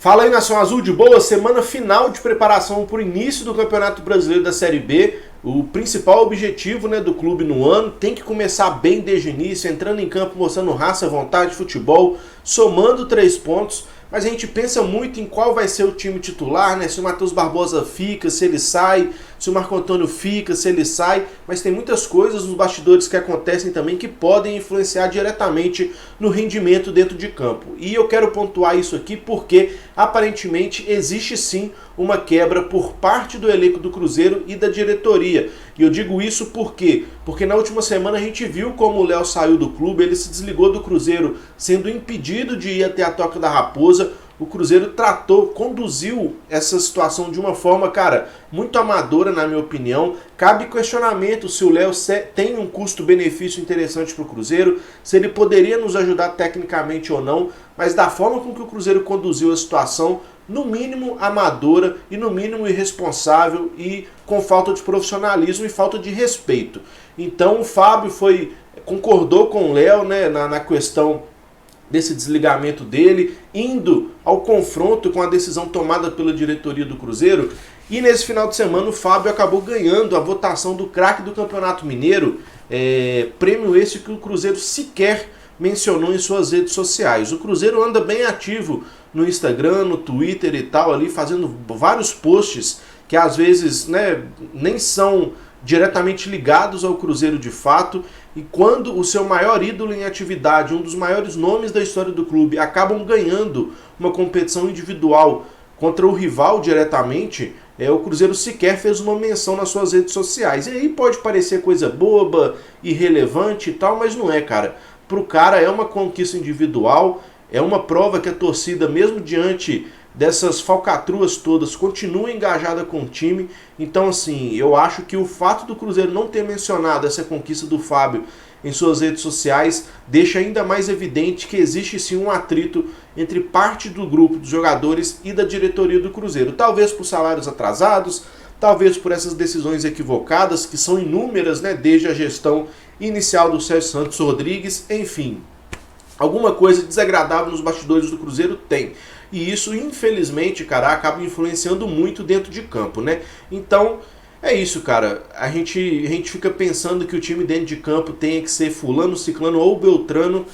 Fala aí, Nação Azul de boa, semana final de preparação para o início do Campeonato Brasileiro da Série B. O principal objetivo, do clube no ano tem que começar bem desde o início, entrando em campo, mostrando raça, vontade, futebol, somando 3 pontos. Mas a gente pensa muito em qual vai ser o time titular, se o Matheus Barbosa fica, se ele sai, se o Marco Antônio fica, se ele sai. Mas tem muitas coisas nos bastidores que acontecem também que podem influenciar diretamente no rendimento dentro de campo. E eu quero pontuar isso aqui porque aparentemente existe sim uma quebra por parte do elenco do Cruzeiro e da diretoria. E eu digo isso por quê? Porque na última semana a gente viu como o Léo saiu do clube, ele se desligou do Cruzeiro, sendo impedido de ir até a Toca da Raposa. O Cruzeiro conduziu essa situação de uma forma, muito amadora, na minha opinião. Cabe questionamento se o Léo tem um custo-benefício interessante para o Cruzeiro, se ele poderia nos ajudar tecnicamente ou não, mas da forma com que o Cruzeiro conduziu a situação, no mínimo amadora e no mínimo irresponsável e com falta de profissionalismo e falta de respeito. Então o Fábio concordou com o Léo na questão desse desligamento dele, indo ao confronto com a decisão tomada pela diretoria do Cruzeiro. E nesse final de semana o Fábio acabou ganhando a votação do craque do Campeonato Mineiro, prêmio esse que o Cruzeiro sequer mencionou em suas redes sociais. O Cruzeiro anda bem ativo no Instagram, no Twitter e tal, ali fazendo vários posts que às vezes nem são diretamente ligados ao Cruzeiro de fato. E quando o seu maior ídolo em atividade, um dos maiores nomes da história do clube, acabam ganhando uma competição individual contra o rival diretamente, o Cruzeiro sequer fez uma menção nas suas redes sociais. E aí pode parecer coisa boba, irrelevante e tal, mas não é, cara. Pro cara é uma conquista individual, é uma prova que a torcida, mesmo diante dessas falcatruas todas, continua engajada com o time. Então, assim, eu acho que o fato do Cruzeiro não ter mencionado essa conquista do Fábio em suas redes sociais deixa ainda mais evidente que existe sim um atrito entre parte do grupo dos jogadores e da diretoria do Cruzeiro. Talvez por salários atrasados, talvez por essas decisões equivocadas, que são inúmeras, desde a gestão inicial do Sérgio Santos Rodrigues, enfim. Alguma coisa desagradável nos bastidores do Cruzeiro tem. E isso, infelizmente, acaba influenciando muito dentro de campo, Então, é isso, cara. A gente fica pensando que o time dentro de campo tenha que ser fulano, ciclano ou beltrano,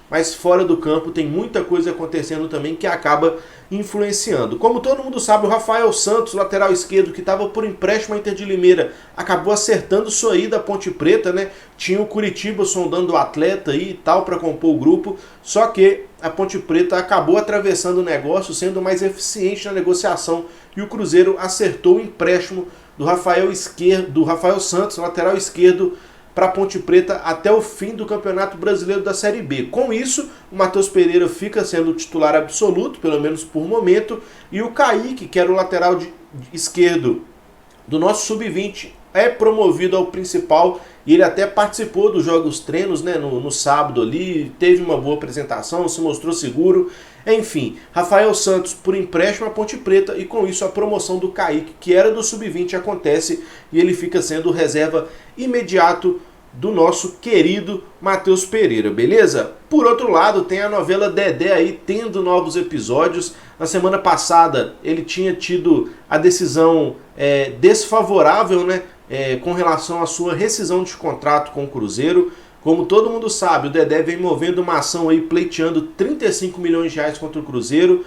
mas fora do campo tem muita coisa acontecendo também que acaba influenciando. Como todo mundo sabe, o Rafael Santos, lateral esquerdo, que estava por empréstimo à Inter de Limeira, acabou acertando sua ida à Ponte Preta, Tinha o Curitiba sondando o atleta aí e tal para compor o grupo, só que a Ponte Preta acabou atravessando o negócio, sendo mais eficiente na negociação, e o Cruzeiro acertou o empréstimo do Rafael Santos, lateral esquerdo, para a Ponte Preta até o fim do Campeonato Brasileiro da Série B. Com isso, o Matheus Pereira fica sendo o titular absoluto, pelo menos por momento, e o Kaique, que era o lateral esquerdo do nosso Sub-20, é promovido ao principal, e ele até participou dos jogos treinos no sábado ali, teve uma boa apresentação, se mostrou seguro. Enfim, Rafael Santos por empréstimo à Ponte Preta, e com isso a promoção do Kaique, que era do Sub-20, acontece e ele fica sendo reserva imediato do nosso querido Matheus Pereira, beleza? Por outro lado, tem a novela Dedé aí tendo novos episódios. Na semana passada ele tinha tido a decisão desfavorável, com relação à sua rescisão de contrato com o Cruzeiro. Como todo mundo sabe, o Dedé vem movendo uma ação aí pleiteando 35 milhões de reais contra o Cruzeiro.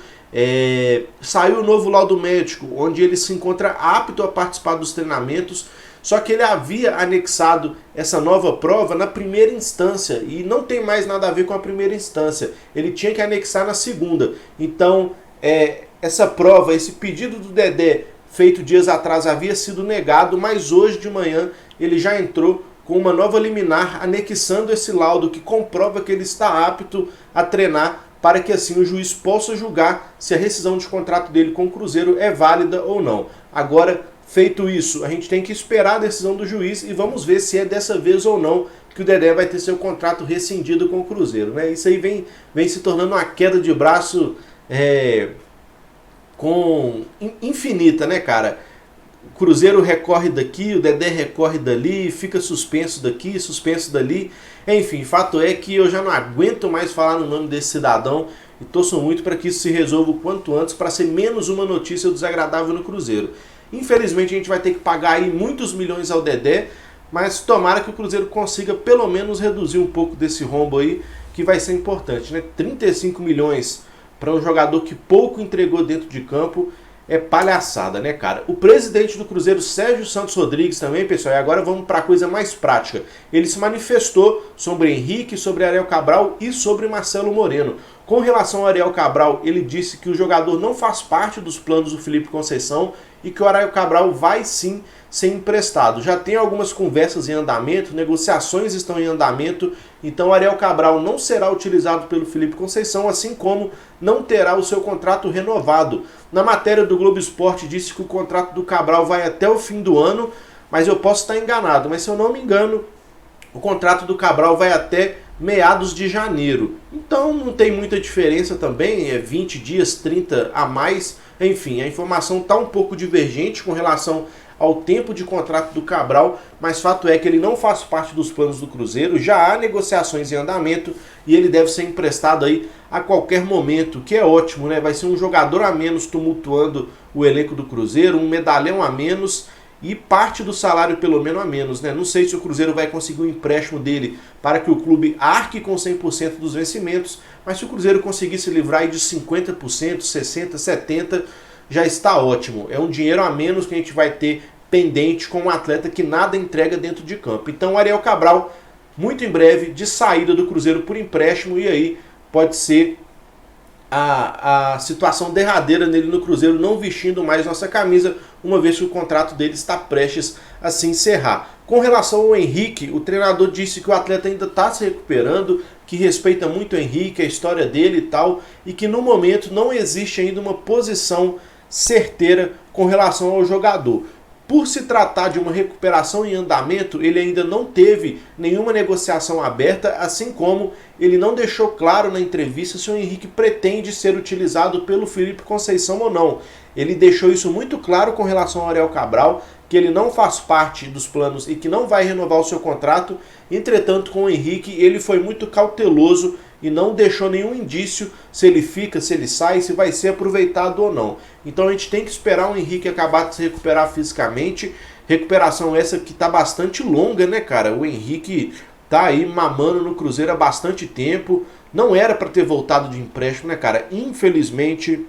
Saiu o novo laudo médico, onde ele se encontra apto a participar dos treinamentos, só que ele havia anexado essa nova prova na primeira instância e não tem mais nada a ver com a primeira instância. Ele tinha que anexar na segunda. Então, essa prova, esse pedido do Dedé feito dias atrás havia sido negado, mas hoje de manhã ele já entrou com uma nova liminar anexando esse laudo que comprova que ele está apto a treinar, para que assim o juiz possa julgar se a rescisão de contrato dele com o Cruzeiro é válida ou não. Agora, feito isso, a gente tem que esperar a decisão do juiz e vamos ver se é dessa vez ou não que o Dedé vai ter seu contrato rescindido com o Cruzeiro, Isso aí vem se tornando uma queda de braço infinita, cara? O Cruzeiro recorre daqui, o Dedé recorre dali, fica suspenso daqui, suspenso dali. Enfim, fato é que eu já não aguento mais falar no nome desse cidadão. e torço muito para que isso se resolva o quanto antes, para ser menos uma notícia desagradável no Cruzeiro. Infelizmente a gente vai ter que pagar aí muitos milhões ao Dedé, mas tomara que o Cruzeiro consiga pelo menos reduzir um pouco desse rombo aí, que vai ser importante, né? 35 milhões para um jogador que pouco entregou dentro de campo é palhaçada, né, cara? O presidente do Cruzeiro, Sérgio Santos Rodrigues, também, pessoal, e agora vamos para a coisa mais prática. Ele se manifestou sobre Henrique, sobre Ariel Cabral e sobre Marcelo Moreno. Com relação ao Ariel Cabral, ele disse que o jogador não faz parte dos planos do Felipe Conceição e que o Ariel Cabral vai sim ser emprestado. Já tem algumas conversas em andamento, negociações estão em andamento, então o Ariel Cabral não será utilizado pelo Felipe Conceição, assim como não terá o seu contrato renovado. Na matéria do Globo Esporte disse que o contrato do Cabral vai até o fim do ano, mas eu posso estar enganado, mas se eu não me engano, o contrato do Cabral vai até meados de janeiro. Então não tem muita diferença também, é 20 dias, 30 a mais. Enfim, a informação está um pouco divergente com relação ao tempo de contrato do Cabral, mas fato é que ele não faz parte dos planos do Cruzeiro, já há negociações em andamento e ele deve ser emprestado aí a qualquer momento, que é ótimo, né? Vai ser um jogador a menos tumultuando o elenco do Cruzeiro, um medalhão a menos e parte do salário pelo menos a menos, né? Não sei se o Cruzeiro vai conseguir um empréstimo dele para que o clube arque com 100% dos vencimentos, mas se o Cruzeiro conseguir se livrar aí de 50%, 60%, 70%, já está ótimo. É um dinheiro a menos que a gente vai ter pendente com um atleta que nada entrega dentro de campo. Então o Ariel Cabral, muito em breve, de saída do Cruzeiro por empréstimo, e aí pode ser a situação derradeira nele no Cruzeiro, não vestindo mais nossa camisa, uma vez que o contrato dele está prestes a se encerrar. Com relação ao Henrique, o treinador disse que o atleta ainda está se recuperando, que respeita muito o Henrique, a história dele e tal, e que no momento não existe ainda uma posição certeira com relação ao jogador. Por se tratar de uma recuperação em andamento, ele ainda não teve nenhuma negociação aberta, assim como ele não deixou claro na entrevista se o Henrique pretende ser utilizado pelo Felipe Conceição ou não. Ele deixou isso muito claro com relação ao Ariel Cabral, que ele não faz parte dos planos e que não vai renovar o seu contrato. Entretanto, com o Henrique, ele foi muito cauteloso e não deixou nenhum indício se ele fica, se ele sai, se vai ser aproveitado ou não. Então a gente tem que esperar o Henrique acabar de se recuperar fisicamente. Recuperação essa que tá bastante longa, né, cara? O Henrique tá aí mamando no Cruzeiro há bastante tempo. Não era para ter voltado de empréstimo, né, cara? Infelizmente,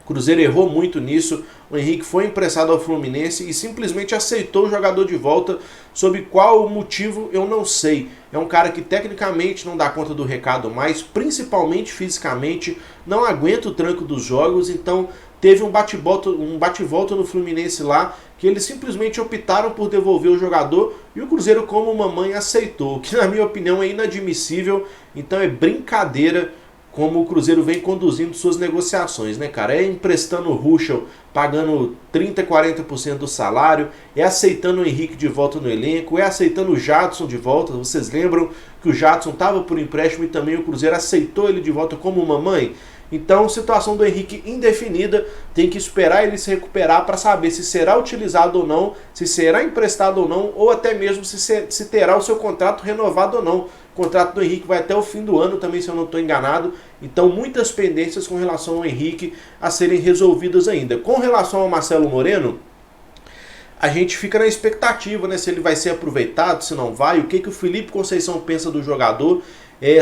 o Cruzeiro errou muito nisso. O Henrique foi emprestado ao Fluminense e simplesmente aceitou o jogador de volta. Sob qual motivo, eu não sei. É um cara que tecnicamente não dá conta do recado mais, principalmente fisicamente, não aguenta o tranco dos jogos, então teve um bate-volta no Fluminense lá, que eles simplesmente optaram por devolver o jogador e o Cruzeiro, como mamãe, aceitou, que na minha opinião é inadmissível. Então é brincadeira como o Cruzeiro vem conduzindo suas negociações, né, cara? É emprestando o Ruschel, pagando 30%, 40% do salário, é aceitando o Henrique de volta no elenco, é aceitando o Jadson de volta. Vocês lembram que o Jadson estava por empréstimo e também o Cruzeiro aceitou ele de volta como mamãe? Então, situação do Henrique indefinida, tem que esperar ele se recuperar para saber se será utilizado ou não, se será emprestado ou não, ou até mesmo se terá o seu contrato renovado ou não. O contrato do Henrique vai até o fim do ano também, se eu não estou enganado. Então, muitas pendências com relação ao Henrique a serem resolvidas ainda. Com relação ao Marcelo Moreno, a gente fica na expectativa, né, se ele vai ser aproveitado, se não vai, o que o Felipe Conceição pensa do jogador.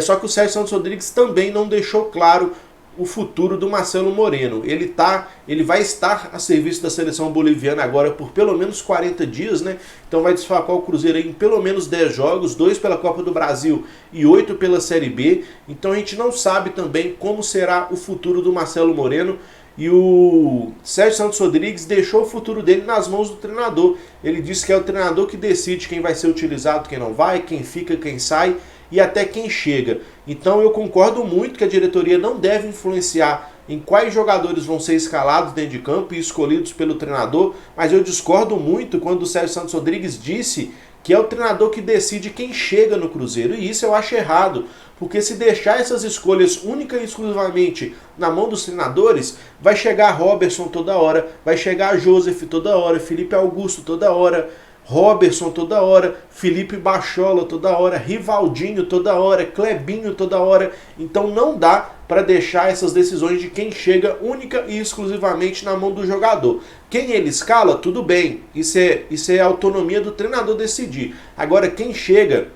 Só que o Sérgio Santos Rodrigues também não deixou claro o futuro do Marcelo Moreno. Ele vai estar a serviço da seleção boliviana agora por pelo menos 40 dias, né? Então vai desfalcar o Cruzeiro em pelo menos 10 jogos, 2 pela Copa do Brasil e 8 pela Série B. Então a gente não sabe também como será o futuro do Marcelo Moreno. E o Sérgio Santos Rodrigues deixou o futuro dele nas mãos do treinador. Ele disse que é o treinador que decide quem vai ser utilizado, quem não vai, quem fica, quem sai e até quem chega. Então eu concordo muito que a diretoria não deve influenciar em quais jogadores vão ser escalados dentro de campo e escolhidos pelo treinador, mas eu discordo muito quando o Sérgio Santos Rodrigues disse que é o treinador que decide quem chega no Cruzeiro, e isso eu acho errado, porque se deixar essas escolhas única e exclusivamente na mão dos treinadores, vai chegar Robertson toda hora, vai chegar Joseph toda hora, Felipe Augusto toda hora, Robertson toda hora, Felipe Bachola toda hora, Rivaldinho toda hora, Clebinho toda hora. Então não dá para deixar essas decisões de quem chega única e exclusivamente na mão do jogador. Quem ele escala, tudo bem, isso é autonomia do treinador decidir. Agora, quem chega,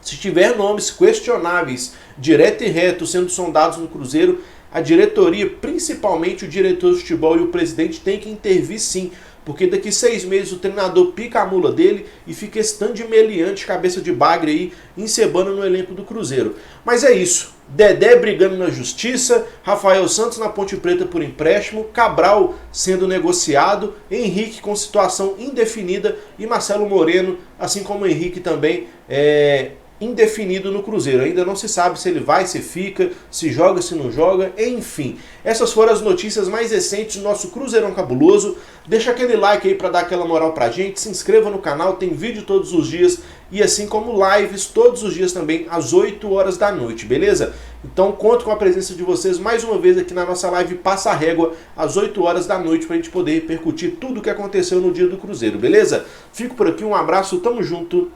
se tiver nomes questionáveis, direto e reto, sendo sondados no Cruzeiro, a diretoria, principalmente o diretor de futebol e o presidente, tem que intervir sim. Porque daqui 6 meses o treinador pica a mula dele e fica esse tanto de meliante, cabeça de bagre aí, encebando no elenco do Cruzeiro. Mas é isso. Dedé brigando na justiça, Rafael Santos na Ponte Preta por empréstimo, Cabral sendo negociado, Henrique com situação indefinida e Marcelo Moreno, assim como o Henrique também, indefinido no Cruzeiro. Ainda não se sabe se ele vai, se fica, se joga, se não joga, enfim. Essas foram as notícias mais recentes do nosso Cruzeirão Cabuloso. Deixa aquele like aí para dar aquela moral pra gente, se inscreva no canal, tem vídeo todos os dias e assim como lives todos os dias também às 8 horas da noite, beleza? Então conto com a presença de vocês mais uma vez aqui na nossa live Passa a Régua às 8 horas da noite pra gente poder repercutir tudo o que aconteceu no dia do Cruzeiro, beleza? Fico por aqui, um abraço, tamo junto